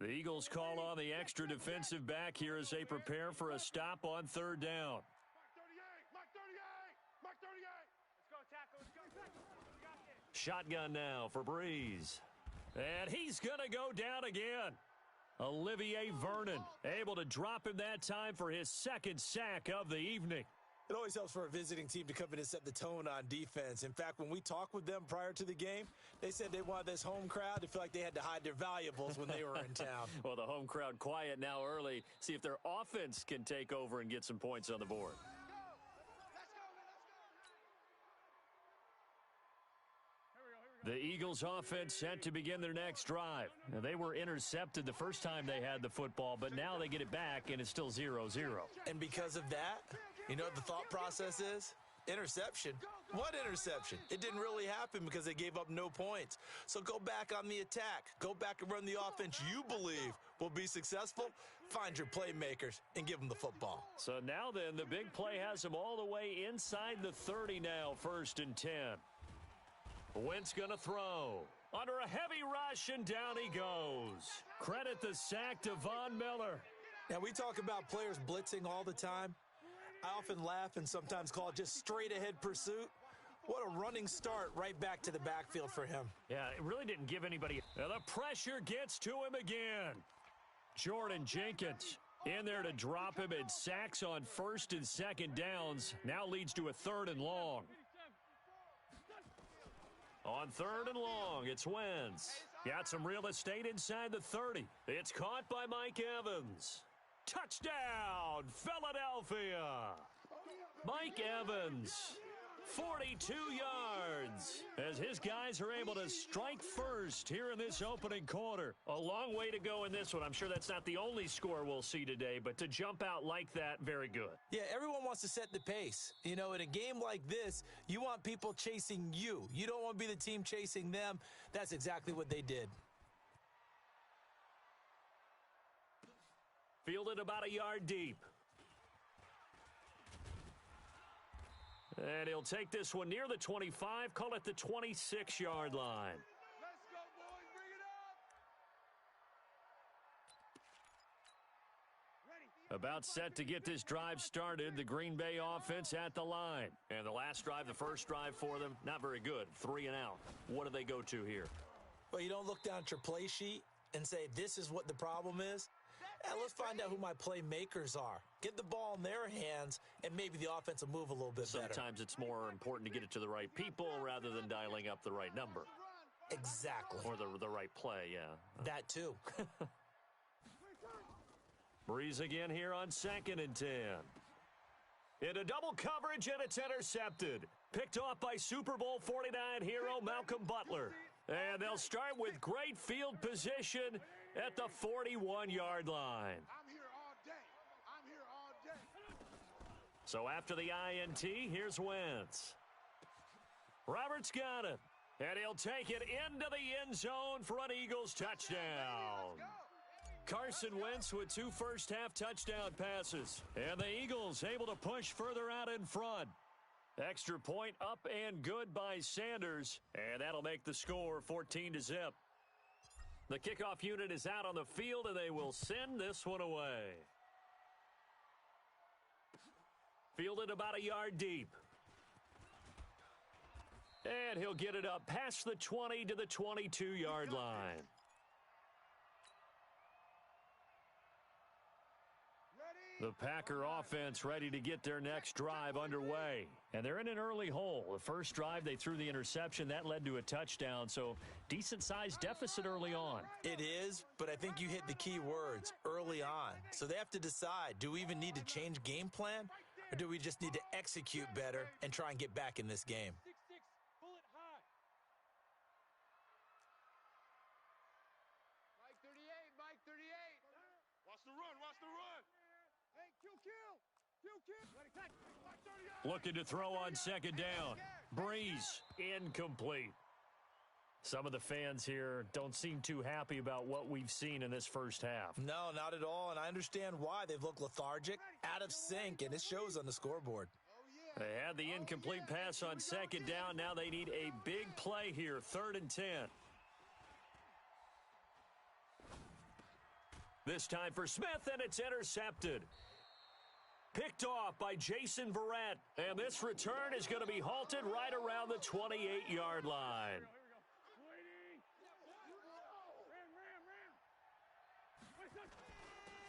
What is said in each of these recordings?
The Eagles call on the extra defensive back here as they prepare for a stop on third down. Shotgun now for Breeze. And he's going to go down again. Olivier Vernon able to drop him that time for his second sack of the evening. It always helps for a visiting team to come in and set the tone on defense. In fact, when we talked with them prior to the game, they said they wanted this home crowd to feel like they had to hide their valuables when they were in town. Well, the home crowd quiet now early. See if their offense can take over and get some points on the board. The Eagles offense set to begin their next drive. Now, they were intercepted the first time they had the football, but now they get it back, and it's still 0-0. And because of that, you know what the thought process is? Interception. What interception? It didn't really happen because they gave up no points. So go back on the attack. Go back and run the offense you believe will be successful. Find your playmakers and give them the football. So now then, the big play has them all the way inside the 30 now, 1st and 10. Wentz going to throw. Under a heavy rush, and down he goes. Credit the sack to Von Miller. Now, we talk about players blitzing all the time. I often laugh and sometimes call it just straight-ahead pursuit. What a running start right back to the backfield for him. Yeah, it really didn't give anybody. Now the pressure gets to him again. Jordan Jenkins in there to drop him, and sacks on 1st and 2nd downs. Now leads to a 3rd and long. On 3rd and long, it's Wentz. Got some real estate inside the 30. It's caught by Mike Evans. Touchdown, Philadelphia. Mike Evans, 42 yards, as his guys are able to strike first here in this opening quarter. A long way to go in this one. I'm sure that's not the only score we'll see today, but to jump out like that, very good. Yeah, everyone wants to set the pace. You know, in a game like this, you want people chasing you. You don't want to be the team chasing them. That's exactly what they did. Fielded about a yard deep. And he'll take this one near the 25, call it the 26-yard line. Let's go, boys, bring it up. Ready. About set to get this drive started, the Green Bay offense at the line. And the last drive, the first drive for them, not very good, 3 and out. What do they go to here? Well, you don't look down at your play sheet and say, this is what the problem is. Let's find out who my playmakers are. Get the ball in their hands, and maybe the offense will move a little bit better. Sometimes it's more important to get it to the right people rather than dialing up the right number. Exactly. Or the right play, yeah. That too. Breeze again here on 2nd and 10. Into double coverage, and it's intercepted. Picked off by Super Bowl 49 hero Malcolm Butler. And they'll start with great field position at the 41-yard line. I'm here all day. I'm here all day. So after the INT, here's Wentz. Roberts got it. And he'll take it into the end zone for an Eagles touchdown. Carson Wentz with 2 first-half touchdown passes. And the Eagles able to push further out in front. Extra point up and good by Sanders. And that'll make the score 14-0. The kickoff unit is out on the field, and they will send this one away. Fielded about a yard deep. And he'll get it up past the 20 to the 22-yard line. The Packer offense ready to get their next drive underway. And they're in an early hole. The first drive, they threw the interception. That led to a touchdown, so decent-sized deficit early on. It is, but I think you hit the key words, early on. So they have to decide, do we even need to change game plan, or do we just need to execute better and try and get back in this game? 6-6, pull it high. Mike 38, Mike 38. Watch the run, watch the run. Hey, kill. Ready, touch. Mike 38. Looking to throw on 2nd down. Breeze, incomplete. Some of the fans here don't seem too happy about what we've seen in this first half. No, not at all, and I understand why. They've looked lethargic, out of sync, and it shows on the scoreboard. They had the incomplete pass on 2nd down. Now they need a big play here, 3rd and 10. This time for Smith, and it's intercepted. Picked off by Jason Verrett, and this return is going to be halted right around the 28-yard line.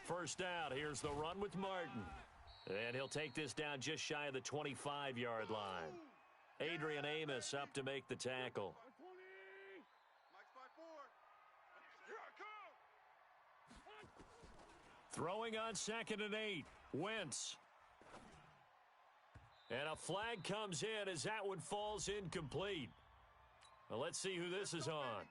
First down, here's the run with Martin. And he'll take this down just shy of the 25-yard line. Adrian Amos up to make the tackle. Throwing on 2nd and 8, Wentz. And a flag comes in as that one falls incomplete. Well, let's see who this is on.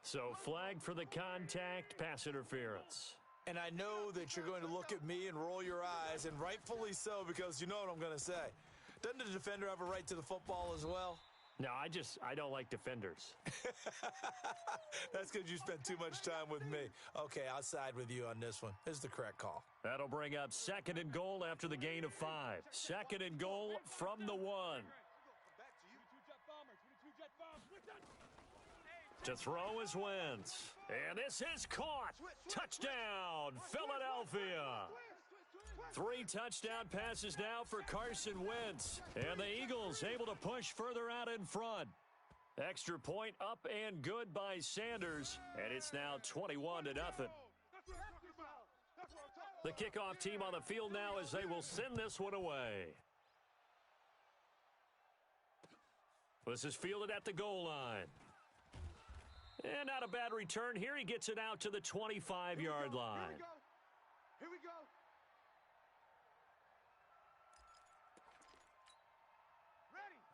So flag for the contact, pass interference. And I know that you're going to look at me and roll your eyes, and rightfully so, because you know what I'm going to say. Doesn't the defender have a right to the football as well? No, I don't like defenders. That's because you spent too much time with me. Okay, I'll side with you on this one. This is the correct call. That'll bring up 2nd and goal after the gain of 5. 2nd and goal from the 1. To throw is Wentz. And this is caught. Touchdown, Philadelphia. 3 touchdown passes now for Carson Wentz. And the Eagles able to push further out in front. Extra point up and good by Sanders. And it's now 21-0. The kickoff team on the field now as they will send this one away. This is fielded at the goal line. And not a bad return here. He gets it out to the 25-yard line. Here we go.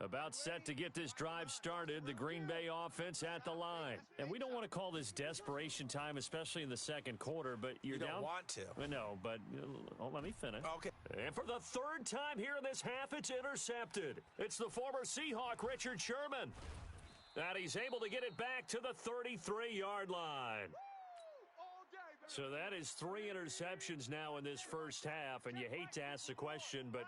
About set to get this drive started, the Green Bay offense at the line. And we don't want to call this desperation time, especially in the second quarter, but you're down. You don't want to. No, but let me finish. Okay. And for the 3rd time here in this half, it's intercepted. It's the former Seahawk, Richard Sherman. And he's able to get it back to the 33-yard line. So that is 3 interceptions now in this first half, and you hate to ask the question, but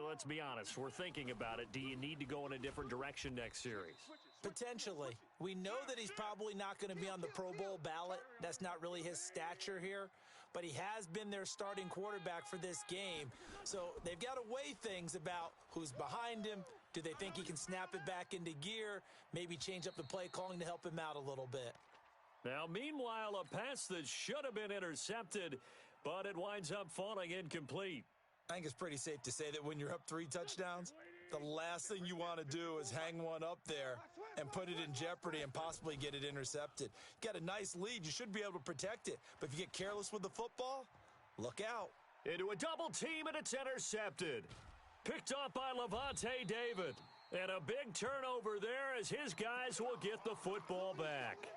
let's be honest, we're thinking about it. Do you need to go in a different direction next series? Potentially. We know that he's probably not going to be on the Pro Bowl ballot. That's not really his stature here. But he has been their starting quarterback for this game. So they've got to weigh things about who's behind him. Do they think he can snap it back into gear? Maybe change up the play calling to help him out a little bit. Now, meanwhile, a pass that should have been intercepted, but it winds up falling incomplete. I think it's pretty safe to say that when you're up 3 touchdowns, the last thing you want to do is hang one up there and put it in jeopardy and possibly get it intercepted. You got a nice lead. You should be able to protect it. But if you get careless with the football, look out. Into a double team, and it's intercepted. Picked up by Levante David. And a big turnover there as his guys will get the football back.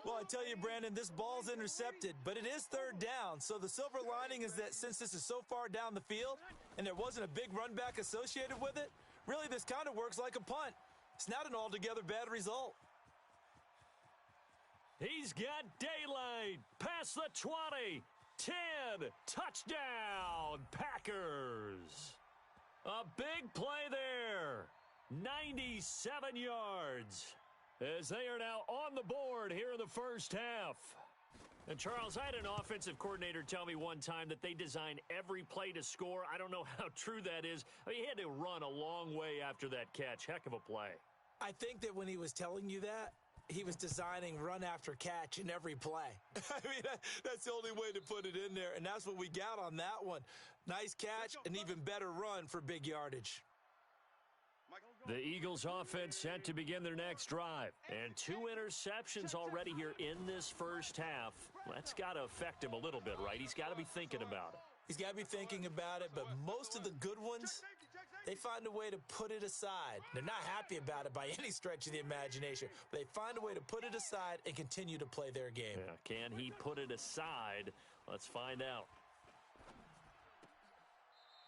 Well, I tell you, Brandon, this ball's intercepted, but it is 3rd down. So the silver lining is that since this is so far down the field and there wasn't a big run back associated with it, really this kind of works like a punt. It's not an altogether bad result. He's got daylight. Past the 20. 10. Touchdown, Packers. A big play there. 97 yards. As they are now on the board here in the first half. And, Charles, I had an offensive coordinator tell me one time that they design every play to score. I don't know how true that is. I mean, he had to run a long way after that catch. Heck of a play. I think that when he was telling you that, he was designing run after catch in every play. I mean, that's the only way to put it in there, and that's what we got on that one. Nice catch, an even better run for big yardage. The Eagles offense set to begin their next drive. And 2 interceptions already here in this first half. That's got to affect him a little bit, right? He's got to be thinking about it. He's got to be thinking about it, but most of the good ones, they find a way to put it aside. They're not happy about it by any stretch of the imagination, but they find a way to put it aside and continue to play their game. Yeah, can he put it aside? Let's find out.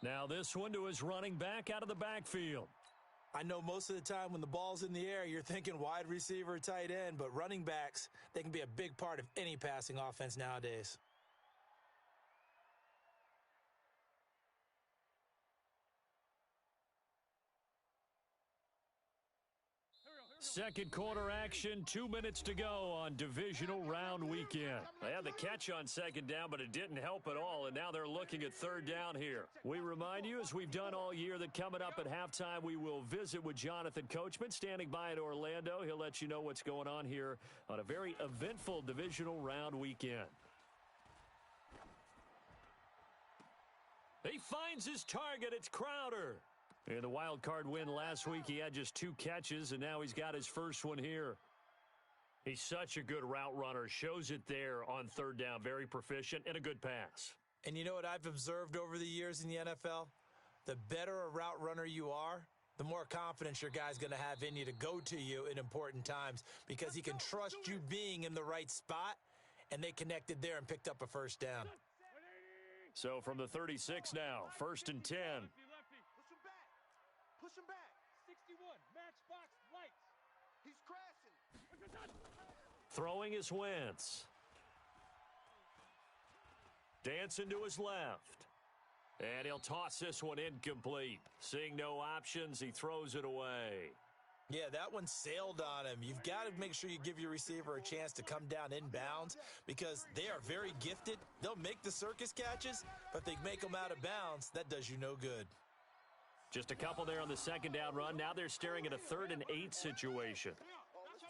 Now this one to his running back out of the backfield. I know most of the time when the ball's in the air, you're thinking wide receiver, tight end, but running backs, they can be a big part of any passing offense nowadays. Second quarter action, 2 minutes to go on divisional round weekend. They had the catch on second down, but it didn't help at all, and now they're looking at third down here. We remind you, as we've done all year, that coming up at halftime, we will visit with Jonathan Coachman, standing by in Orlando. He'll let you know what's going on here on a very eventful divisional round weekend. He finds his target. It's Crowder. In the wild card win last week, he had just 2 catches, and now he's got his first one here. He's such a good route runner. Shows it there on third down. Very proficient and a good pass. And you know what I've observed over the years in the NFL? The better a route runner you are, the more confidence your guy's going to have in you to go to you in important times because he can trust you being in the right spot, and they connected there and picked up a first down. So from the 36 now, 1st and 10. Push him back. 61, matchbox lights. He's crashing. Throwing is Wentz. Dancing to his left. And he'll toss this one incomplete. Seeing no options, he throws it away. Yeah, that one sailed on him. You've got to make sure you give your receiver a chance to come down inbounds because they are very gifted. They'll make the circus catches, but if they make them out of bounds, that does you no good. Just a couple there on the second down run. Now they're staring at a 3rd and 8 situation.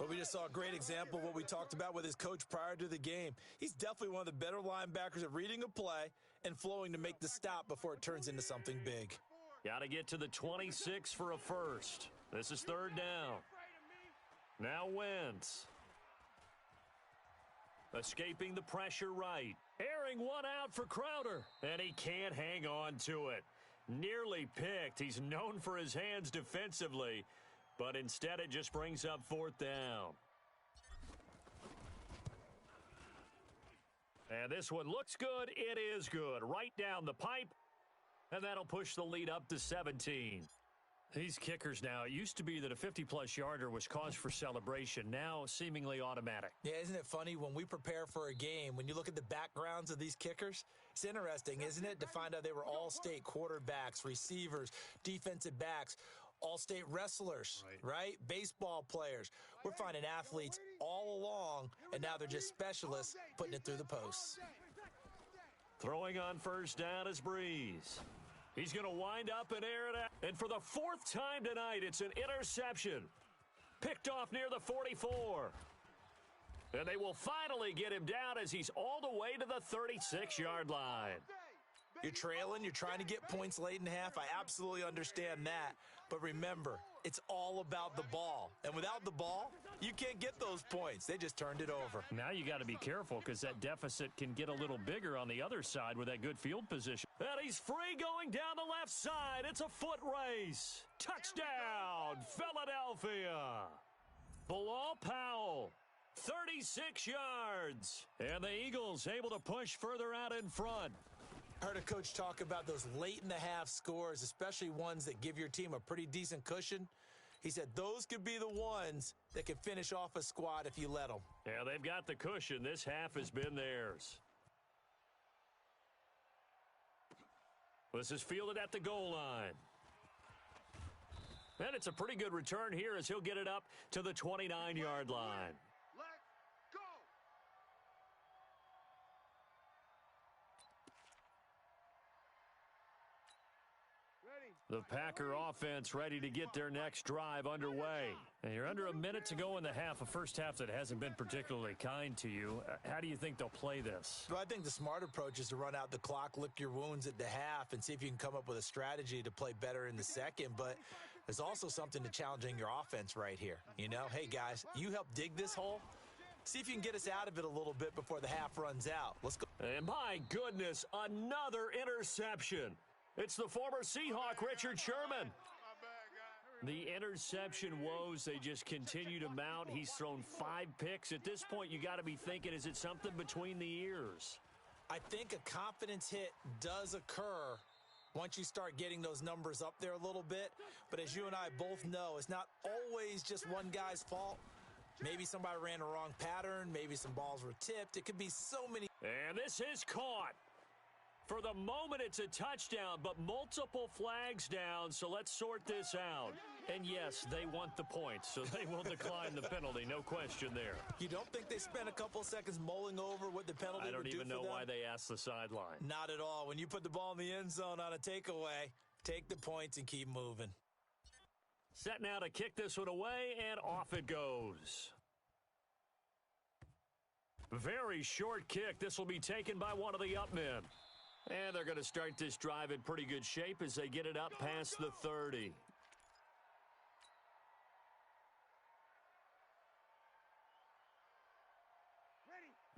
Well, we just saw a great example of what we talked about with his coach prior to the game. He's definitely one of the better linebackers at reading a play and flowing to make the stop before it turns into something big. Got to get to the 26 for a first. This is 3rd down. Now Wentz. Escaping the pressure right. Airing one out for Crowder. And he can't hang on to it. Nearly picked. He's known for his hands defensively, but instead it just brings up 4th down. And this one looks good. It is good. Right down the pipe, and that'll push the lead up to 17. These kickers now, it used to be that a 50-plus yarder was cause for celebration, now seemingly automatic. Yeah, isn't it funny when we prepare for a game, when you look at the backgrounds of these kickers, it's interesting, isn't it, to find out they were all-state quarterbacks, receivers, defensive backs, all-state wrestlers, right? Baseball players. We're finding athletes all along, and now they're just specialists putting it through the posts. Throwing on 1st down is Breeze. He's going to wind up and air it out. And for the 4th time tonight, it's an interception. Picked off near the 44. And they will finally get him down as he's all the way to the 36-yard line. You're trailing. You're trying to get points late in half. I absolutely understand that. But remember, it's all about the ball. And without the ball, you can't get those points. They just turned it over. Now you got to be careful because that deficit can get a little bigger on the other side with that good field position. And he's free going down the left side. It's a foot race. Touchdown, Philadelphia. Bilal Powell, 36 yards. And the Eagles able to push further out in front. I heard a coach talk about those late-in-the-half scores, especially ones that give your team a pretty decent cushion. He said those could be the ones that can finish off a squad if you let them. Yeah, they've got the cushion. This half has been theirs. This is fielded at the goal line. And it's a pretty good return here as he'll get it up to the 29-yard line. The Packer offense ready to get their next drive underway. And you're under a minute to go in the half, a first half that hasn't been particularly kind to you. How do you think they'll play this? Well, I think the smart approach is to run out the clock, lick your wounds at the half, and see if you can come up with a strategy to play better in the second. But there's also something to challenging your offense right here. You know, hey, guys, you help dig this hole. See if you can get us out of it a little bit before the half runs out. Let's go. And my goodness, another interception. It's the former Seahawk, Richard Sherman. The interception woes, they just continue to mount. He's thrown 5 picks. At this point, you got to be thinking, is it something between the ears? I think a confidence hit does occur once you start getting those numbers up there a little bit. But as you and I both know, it's not always just one guy's fault. Maybe somebody ran a wrong pattern. Maybe some balls were tipped. It could be so many. And this is caught. For the moment, it's a touchdown, but multiple flags down, so let's sort this out. And yes, they want the points, so they will decline the penalty, no question there. You don't think they spent a couple seconds mulling over what the penalty would do for them? I don't even know why they asked the sideline. Not at all. When you put the ball in the end zone on a takeaway, take the points and keep moving. Set now to kick this one away, and off it goes. Very short kick. This will be taken by one of the up men. And they're going to start this drive in pretty good shape as they get it up past the 30.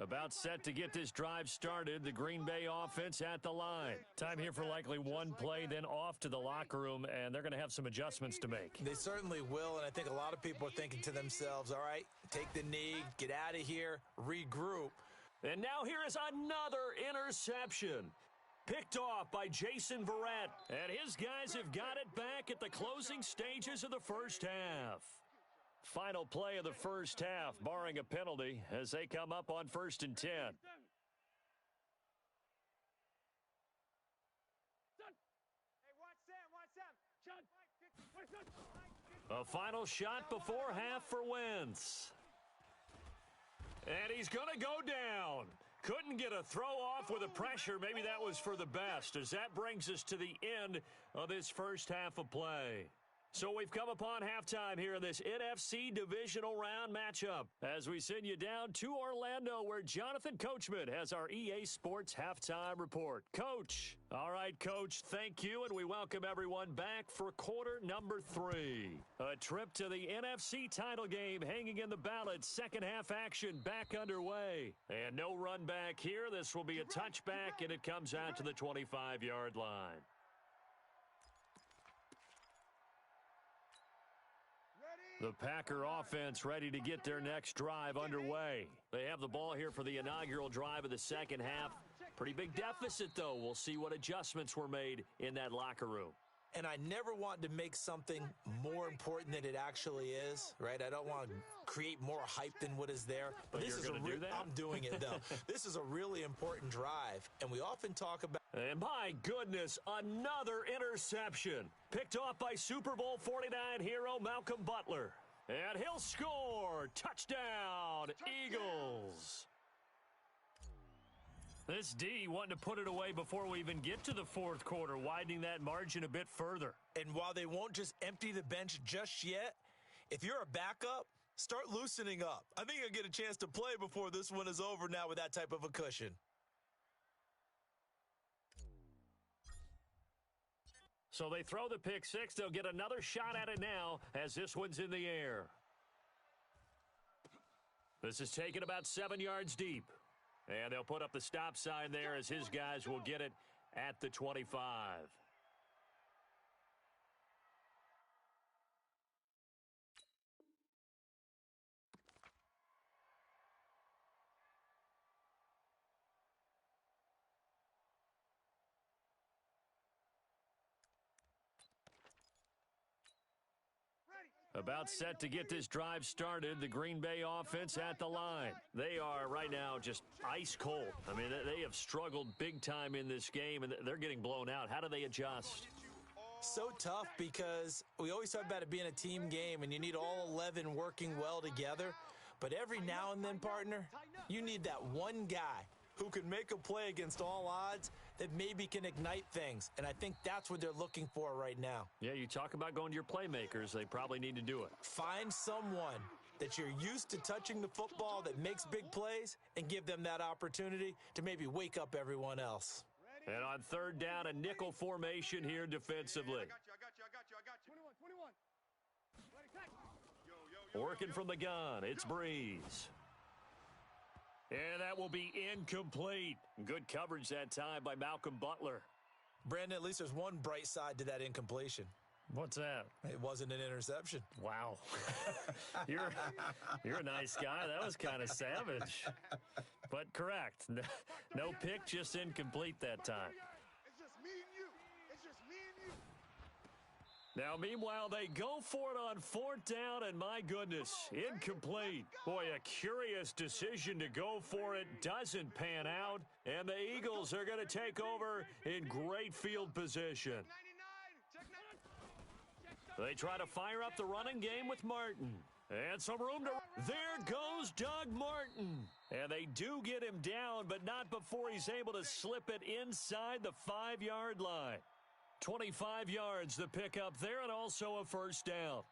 About set to get this drive started. The Green Bay offense at the line. Time here for likely one play, then off to the locker room, and they're going to have some adjustments to make. They certainly will, and I think a lot of people are thinking to themselves, all right, take the knee, get out of here, regroup. And now here is another interception. Picked off by Jason Verrett, and his guys have got it back at the closing stages of the first half. Final play of the first half, barring a penalty, as they come up on 1st and 10. A final shot before half for Wentz. And he's going to go down. Couldn't get a throw off with the pressure. Maybe that was for the best, as that brings us to the end of this first half of play. So we've come upon halftime here in this NFC Divisional Round matchup as we send you down to Orlando, where Jonathan Coachman has our EA Sports Halftime Report. Coach. All right, Coach, thank you, and we welcome everyone back for quarter number 3. A trip to the NFC title game hanging in the balance. Second half action back underway. And no run back here. This will be a touchback, and it comes out to the 25-yard line. The Packer offense ready to get their next drive underway. They have the ball here for the inaugural drive of the second half. Pretty big deficit, though. We'll see what adjustments were made in that locker room. And I never want to make something more important than it actually is, right? I don't want to create more hype than what is there. But this is do that? I'm doing it, though. This is a really important drive, and we often talk about... And my goodness, another interception. Picked off by Super Bowl 49 hero Malcolm Butler. And he'll score. Touchdown, Eagles. This D wanting to put it away before we even get to the fourth quarter, widening that margin a bit further. And while they won't just empty the bench just yet, if you're a backup, start loosening up. I think you'll get a chance to play before this one is over now with that type of a cushion. So they throw the pick six. They'll get another shot at it now as this one's in the air. This is taken about 7 yards deep. And they'll put up the stop sign there as his guys will get it at the 25. About set to get this drive started, the Green Bay offense at the line. They are right now just ice cold. I mean, they have struggled big time in this game, and they're getting blown out. How do they adjust? So tough, because we always talk about it being a team game, and you need all 11 working well together. But every now and then, partner, you need that one guy who can make a play against all odds that maybe can ignite things. And I think that's what they're looking for right now. Yeah, you talk about going to your playmakers. They probably need to do it. Find someone that you're used to touching the football that makes big plays and give them that opportunity to maybe wake up everyone else. And on third down, a nickel formation here defensively. I got you. 21. Working from the gun, it's Breeze. And that will be incomplete. Good coverage that time by Malcolm Butler. Brandon, at least there's one bright side to that incompletion. What's that? It wasn't an interception. Wow. You're a nice guy. That was kind of savage. But correct. No pick, just incomplete that time. It's just me and you. Now, meanwhile, they go for it on fourth down, and my goodness, incomplete. Boy, a curious decision to go for it doesn't pan out, and the Eagles are going to take over in great field position. They try to fire up the running game with Martin. And some room to... There goes Doug Martin. And they do get him down, but not before he's able to slip it inside the 5-yard line. 25 yards to pick up there, and also a first down.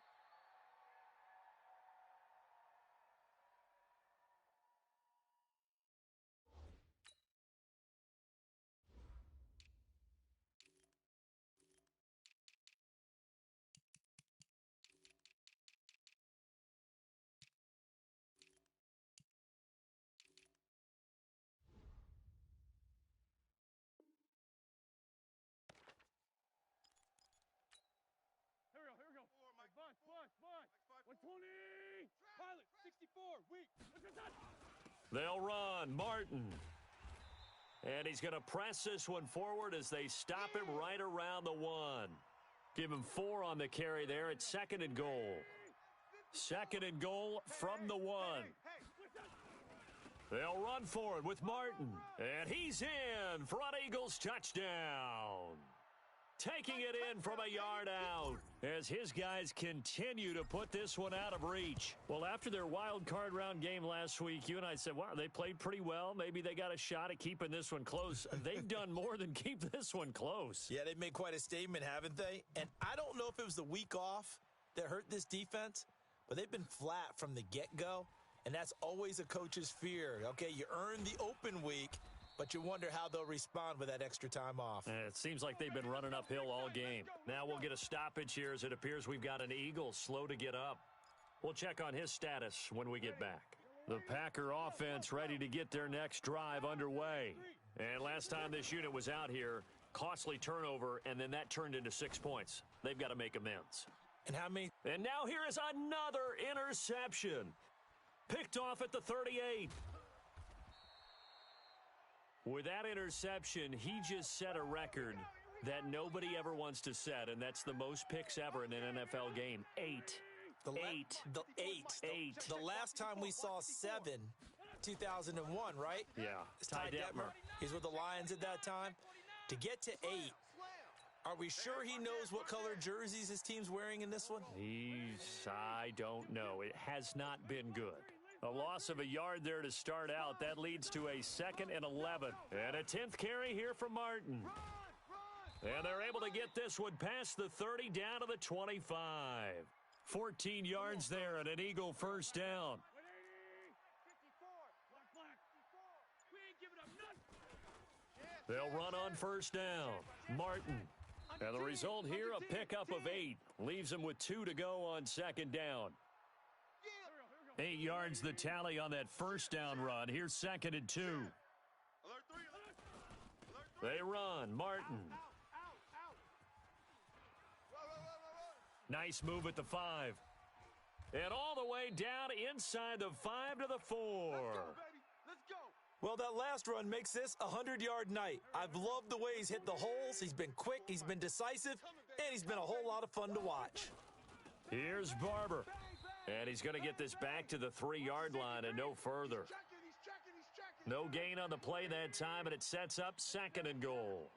Here we go. Bus. 120. Pilot, 64, weak. They'll run. Martin. And he's going to press this one forward as they stop him right around the 1. Give him 4 on the carry there at 2nd and goal. 2nd and goal from the 1. They'll run for it with Martin. And he's in. Front Eagles touchdown. Taking it in from a yard out as his guys continue to put this one out of reach. Well, after their wild card round game last week, you and I said, wow, they played pretty well. Maybe they got a shot at keeping this one close. They've done more than keep this one close. Yeah, they've made quite a statement, haven't they? And I don't know if it was the week off that hurt this defense, but they've been flat from the get-go, and that's always a coach's fear. Okay, you earn the open week, but you wonder how they'll respond with that extra time off. It seems like they've been running uphill all game. Now we'll get a stoppage here as it appears we've got an Eagle slow to get up. We'll check on his status when we get back. The Packer offense ready to get their next drive underway. And last time this unit was out here, costly turnover, and then that turned into 6 points. They've got to make amends. And how many? And now here is another interception. Picked off at the 38. With that interception, he just set a record that nobody ever wants to set, and that's the most picks ever in an NFL game. 8. The last time we saw 7, 2001, right? Yeah. It's Ty Detmer. He's with the Lions at that time. To get to 8, are we sure he knows what color jerseys his team's wearing in this one? I don't know. It has not been good. A loss of a yard there to start out. That leads to a 2nd and 11. And a 10th carry here from Martin. And they're able to get this one past the 30 down to the 25. 14 yards there and an Eagle first down. They'll run on first down. Martin. And the result here, a pickup of 8. Leaves him with 2 to go on 2nd down. 8 yards the tally on that first down run. Here's 2nd and 2. They run. Martin. Nice move at the 5. And all the way down inside the 5 to the 4. Well, that last run makes this a 100-yard night. I've loved the way he's hit the holes. He's been quick, he's been decisive, and he's been a whole lot of fun to watch. Here's Barber. And he's going to get this back to the 3-yard line and no further. No gain on the play that time, and it sets up 2nd and goal.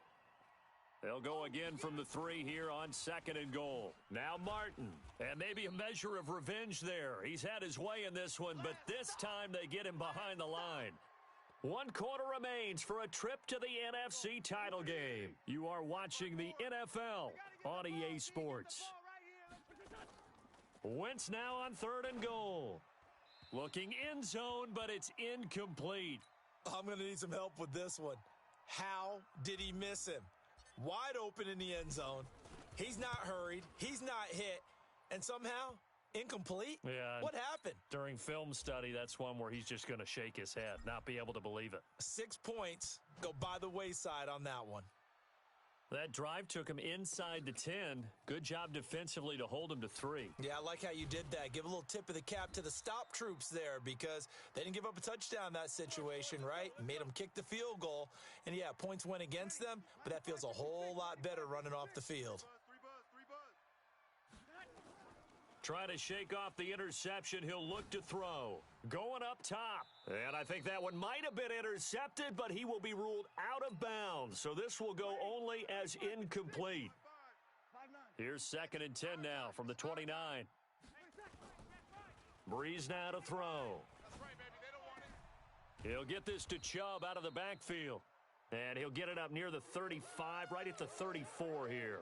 They'll go again from the 3 here on 2nd and goal. Now Martin, and maybe a measure of revenge there. He's had his way in this one, but this time they get him behind the line. 1 quarter remains for a trip to the NFC title game. You are watching the NFL on EA Sports. Wentz now on 3rd and goal. Looking end zone, but it's incomplete. I'm going to need some help with this one. How did he miss him? Wide open in the end zone. He's not hurried. He's not hit. And somehow, incomplete? Yeah. What happened? During film study, that's one where he's just going to shake his head, not be able to believe it. 6 points go by the wayside on that one. That drive took him inside the 10. Good job defensively to hold him to 3. Yeah, I like how you did that. Give a little tip of the cap to the stop troops there because they didn't give up a touchdown in that situation, right? Made them kick the field goal. And, yeah, points went against them, but that feels a whole lot better running off the field. Try to shake off the interception. He'll look to throw. Going up top. And I think that one might have been intercepted, but he will be ruled out of bounds. So this will go only as incomplete. Here's 2nd and 10 now from the 29. Breeze now to throw. He'll get this to Chubb out of the backfield. And he'll get it up near the 35, right at the 34 here.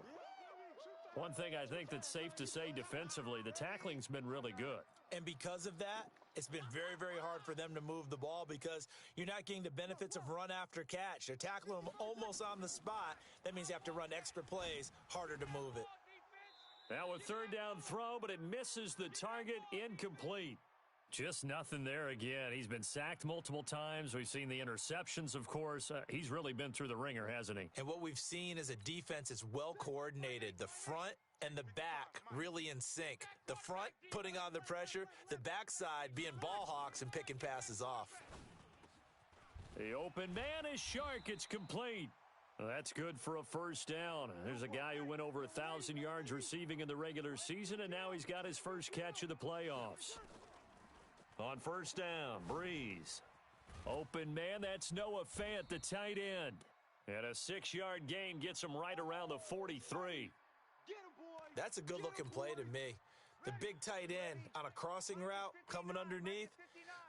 One thing I think that's safe to say defensively, the tackling's been really good. And because of that, it's been very, very hard for them to move the ball because you're not getting the benefits of run after catch. They're tackling them almost on the spot. That means you have to run extra plays, harder to move it. Now a 3rd down throw, but it misses the target, incomplete. Just nothing there again. He's been sacked multiple times. We've seen the interceptions, of course. He's really been through the ringer, hasn't he? And what we've seen is a defense that's well coordinated. The front and the back really in sync. The front putting on the pressure, the backside being ball hawks and picking passes off. The open man is Shark. It's complete. That's good for a 1st down. There's a guy who went over 1,000 yards receiving in the regular season, and now he's got his first catch of the playoffs. On 1st down, Breeze. Open man, that's Noah Fant, the tight end. And a 6-yard gain gets him right around the 43. That's a good-looking play to me. The big tight end on a crossing route coming underneath.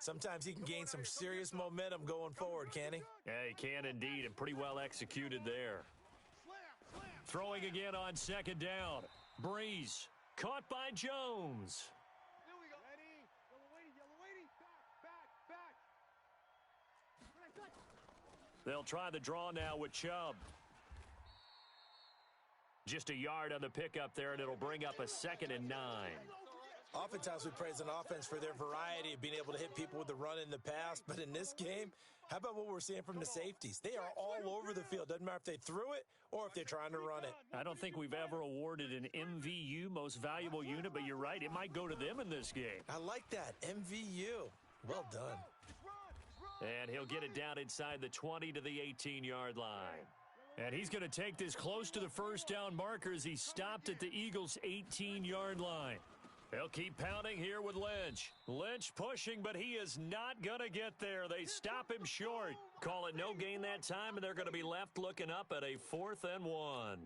Sometimes he can gain some serious momentum going forward, can he? Yeah, he can indeed, and pretty well executed there. Throwing again on 2nd down. Breeze, caught by Jones. They'll try the draw now with Chubb. Just a yard on the pickup there, and it'll bring up a 2nd and 9. Oftentimes we praise an offense for their variety of being able to hit people with the run in the pass, but in this game, how about what we're seeing from the safeties? They are all over the field. Doesn't matter if they threw it or if they're trying to run it. I don't think we've ever awarded an MVU, most valuable unit, but you're right, it might go to them in this game. I like that, MVU. Well done. And he'll get it down inside the 20 to the 18-yard line. And he's going to take this close to the 1st down marker as he stopped at the Eagles' 18-yard line. They'll keep pounding here with Lynch. Lynch pushing, but he is not going to get there. They stop him short. Call it no gain that time, and they're going to be left looking up at a 4th and 1.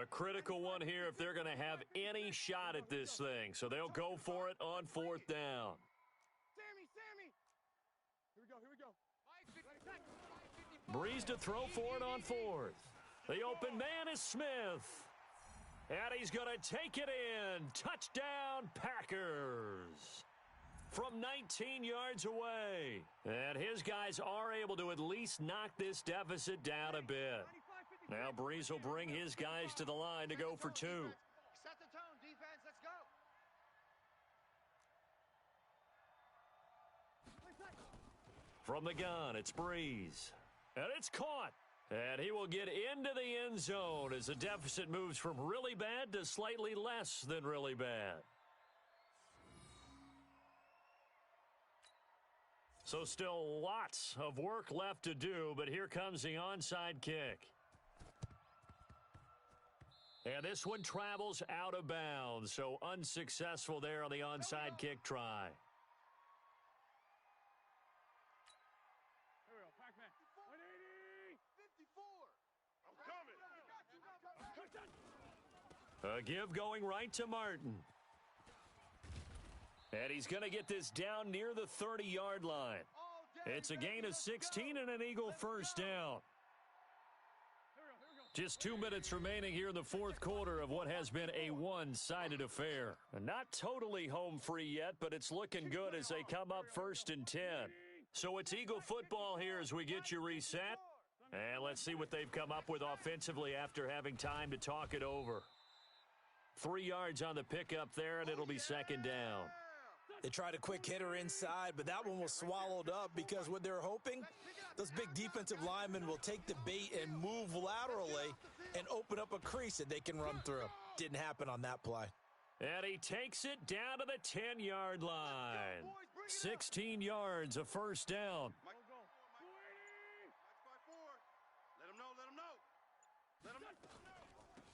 A critical one here if they're going to have any shot at this thing. So they'll go for it on 4th down. Breeze to throw for it on 4th. The open man is Smith. And he's going to take it in. Touchdown, Packers. From 19 yards away. And his guys are able to at least knock this deficit down a bit. Now Breeze will bring his guys to the line to go for 2. Set the tone, defense. Let's go. From the gun, it's Breeze. And it's caught. And he will get into the end zone as the deficit moves from really bad to slightly less than really bad. So still lots of work left to do, but here comes the onside kick. And this one travels out of bounds, so unsuccessful there on the onside kick try. A give going right to Martin. And he's going to get this down near the 30-yard line. It's a gain of 16 and an Eagle 1st down. Just 2 minutes remaining here in the 4th quarter of what has been a one-sided affair. Not totally home free yet, but it's looking good as they come up 1st and 10. So it's Eagle football here as we get you reset. And let's see what they've come up with offensively after having time to talk it over. 3 yards on the pickup there, and it'll be 2nd down. They tried a quick hitter inside, but that one was swallowed up because what they're hoping, those big defensive linemen will take the bait and move laterally and open up a crease that they can run through. Didn't happen on that play. And he takes it down to the 10-yard line. 16 yards, a 1st down.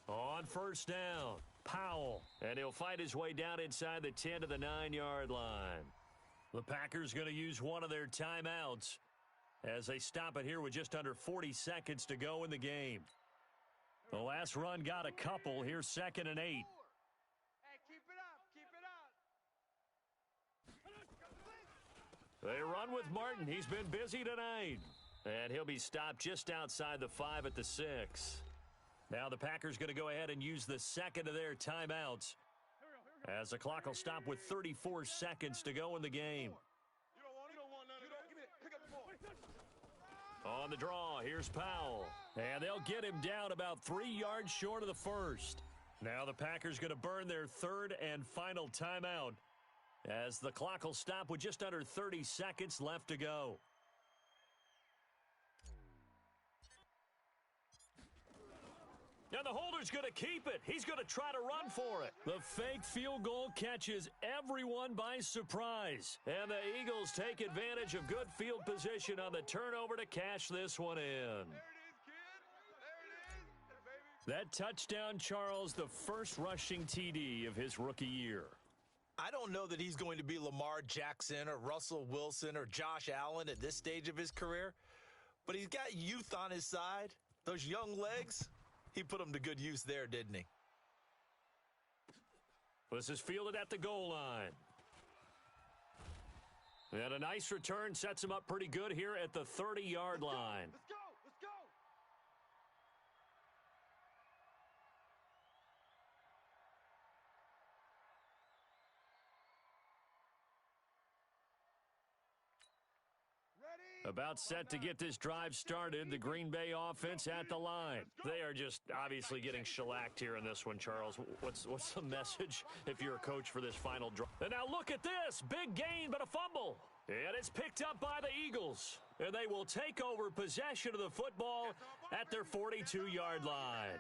On 1st down, Powell, and he'll fight his way down inside the 10 to the 9-yard line. The Packers going to use one of their timeouts as they stop it here with just under 40 seconds to go in the game. The last last run got a couple. Here's 2nd and 8. Hey, keep it up. Keep it up. They run with Martin. He's been busy tonight. And he'll be stopped just outside the 5 at the 6. Now the Packers going to go ahead and use the second of their timeouts, as the clock will stop with 34 seconds to go in the game. You don't want none of that. Give me it. Pick up the ball. On the draw, here's Powell. And they'll get him down about 3 yards short of the first. Now the Packers going to burn their 3rd and final timeout, as the clock will stop with just under 30 seconds left to go. And the holder's going to keep it. He's going to try to run for it. The fake field goal catches everyone by surprise. And the Eagles take advantage of good field position on the turnover to cash this one in. There it is, kid. There it is, baby. That touchdown, Charles, the first rushing TD of his rookie year. I don't know that he's going to be Lamar Jackson or Russell Wilson or Josh Allen at this stage of his career, but he's got youth on his side. Those young legs, he put them to good use there, didn't he? This is fielded at the goal line. And a nice return sets him up pretty good here at the 30-yard line. Let's go. Let's go. Ready? About set to get this drive started, the Green Bay offense at the line. They are just obviously getting shellacked here in this one, Charles. What's the message if you're a coach for this final drive? And now look at this. Big gain, but a fumble. And it's picked up by the Eagles. And they will take over possession of the football at their 42-yard line.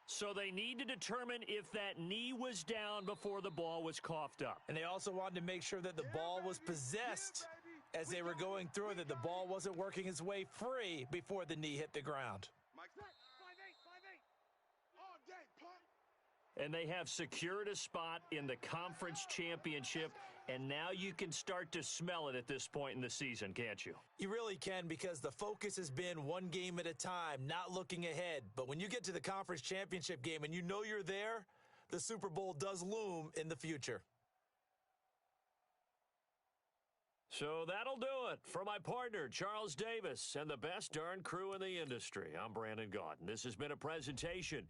So they need to determine if that knee was down before the ball was coughed up. And they also wanted to make sure that the ball was possessed as they were going through, that the ball wasn't working its way free before the knee hit the ground. Mike, 5-8. All day, punt. And they have secured a spot in the conference championship, and now you can start to smell it at this point in the season, can't you? You really can, because the focus has been one game at a time, not looking ahead. But when you get to the conference championship game and you know you're there, the Super Bowl does loom in the future. So that'll do it for my partner, Charles Davis, and the best darn crew in the industry. I'm Brandon Gaudin. This has been a presentation